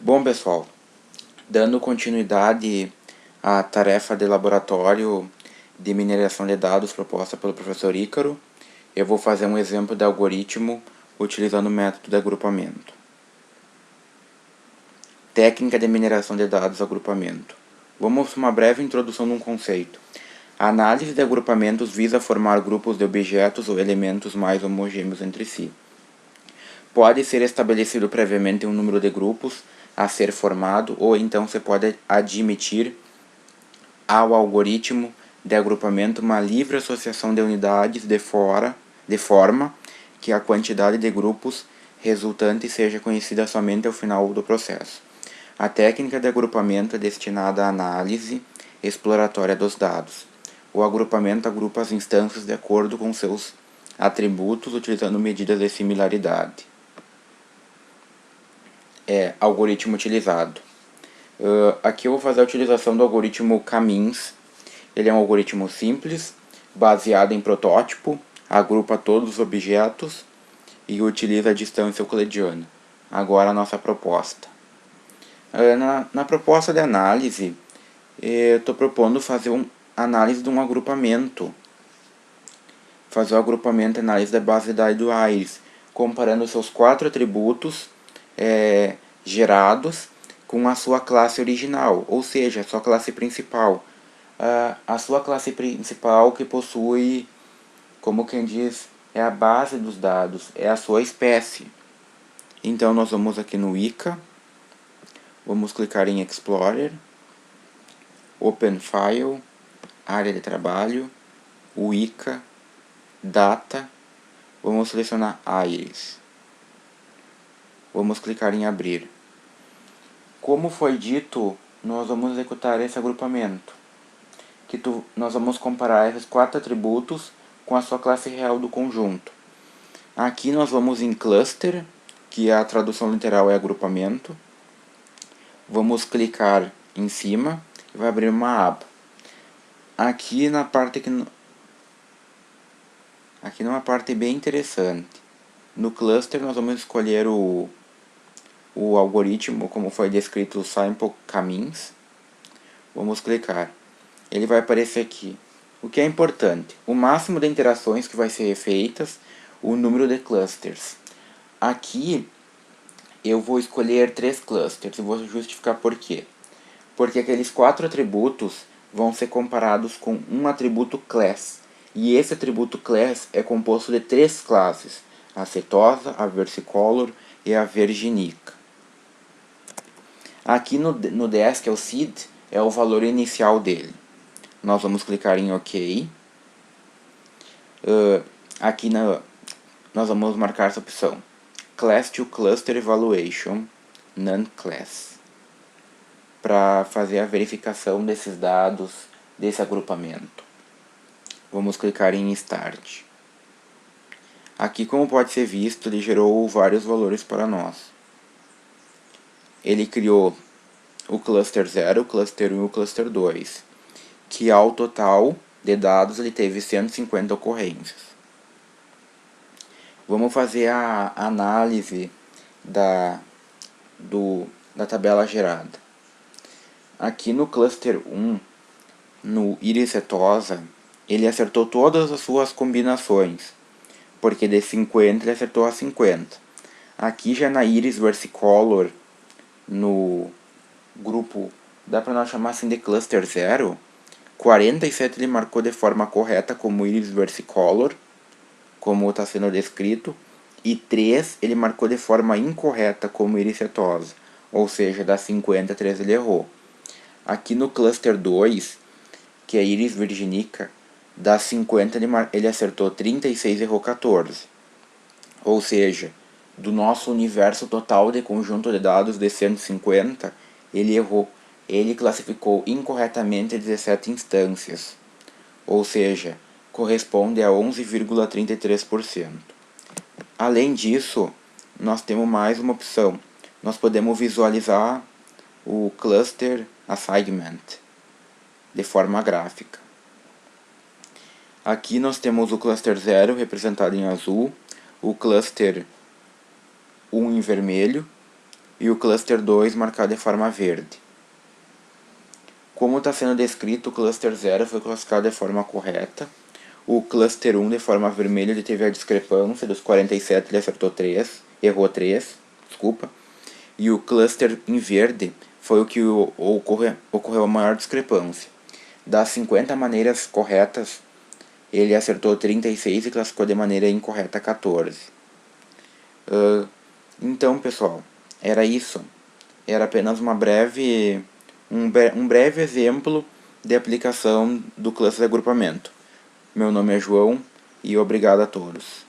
Bom, pessoal, dando continuidade à tarefa de laboratório de mineração de dados proposta pelo professor Ícaro, eu vou fazer um exemplo de algoritmo utilizando o método de agrupamento. Técnica de mineração de dados, agrupamento. Vamos uma breve introdução de um conceito. A análise de agrupamentos visa formar grupos de objetos ou elementos mais homogêneos entre si. Pode ser estabelecido previamente um número de grupos a ser formado, ou então você pode admitir ao algoritmo de agrupamento uma livre associação de unidades de forma que a quantidade de grupos resultante seja conhecida somente ao final do processo. A técnica de agrupamento é destinada à análise exploratória dos dados. O agrupamento agrupa as instâncias de acordo com seus atributos, utilizando medidas de similaridade. Algoritmo utilizado. Aqui eu vou fazer a utilização do algoritmo K-means. Ele é um algoritmo simples, baseado em protótipo, agrupa todos os objetos e utiliza a distância euclidiana. Agora a nossa proposta. Na proposta de análise, eu estou propondo fazer uma análise de um agrupamento. Fazer o agrupamento e análise da base de dados do Iris, comparando seus 4 atributos gerados com a sua classe original, ou seja, a sua classe principal. A sua classe principal que possui, como quem diz, é a base dos dados, é a sua espécie. Então nós vamos aqui no Wika, vamos clicar em Explorer, Open File, área de trabalho, Wika, Data, vamos selecionar Iris. Vamos clicar em abrir. Como foi dito, nós vamos executar esse agrupamento. Nós vamos comparar esses 4 atributos com a sua classe real do conjunto. Aqui nós vamos em Cluster, que a tradução literal é agrupamento. Vamos clicar em cima e vai abrir uma aba. Aqui na parte aqui numa parte bem interessante. No Cluster nós vamos escolher o algoritmo, como foi descrito, o Simple K-means. Vamos clicar. Ele vai aparecer aqui. O que é importante? O máximo de interações que vai ser feitas, o número de clusters. Aqui eu vou escolher 3 clusters e vou justificar por quê. Porque aqueles 4 atributos vão ser comparados com um atributo class. E esse atributo class é composto de 3 classes: a setosa, a versicolor e a virginica. Aqui no DS, que é o seed, é o valor inicial dele. Nós vamos clicar em OK. Aqui nós vamos marcar essa opção: Class to Cluster Evaluation, None Class, para fazer a verificação desses dados, desse agrupamento. Vamos clicar em Start. Aqui, como pode ser visto, ele gerou vários valores para nós. Ele criou o cluster 0, o cluster 1 e o cluster 2, que ao total de dados ele teve 150 ocorrências. Vamos fazer a análise da tabela gerada. Aqui no cluster 1, no Iris setosa, ele acertou todas as suas combinações, porque de 50 ele acertou a 50. Aqui já na Iris versicolor, no grupo, dá para nós chamar assim de cluster 0, 47 ele marcou de forma correta como Iris versicolor, como está sendo descrito, e 3 ele marcou de forma incorreta como Iris setosa, ou seja, das 50, 3 ele errou. Aqui no cluster 2, que é Iris virginica, das 50 ele acertou 36 e errou 14. Ou seja, do nosso universo total de conjunto de dados de 150, ele errou. Ele classificou incorretamente 17 instâncias. Ou seja, corresponde a 11,33%. Além disso, nós temos mais uma opção. Nós podemos visualizar o cluster assignment de forma gráfica. Aqui nós temos o cluster 0 representado em azul, o cluster 1 em vermelho e o cluster 2 marcado de forma verde. Como está sendo descrito, o cluster 0 foi classificado de forma correta. O cluster 1 de forma vermelha ele teve a discrepância dos 47, ele acertou 3, errou 3, desculpa. E o cluster em verde foi o que ocorreu a maior discrepância. Das 50 maneiras corretas, ele acertou 36 e classificou de maneira incorreta 14. Então, pessoal, era isso. Era apenas um breve exemplo de aplicação do cluster de agrupamento. Meu nome é João e obrigado a todos.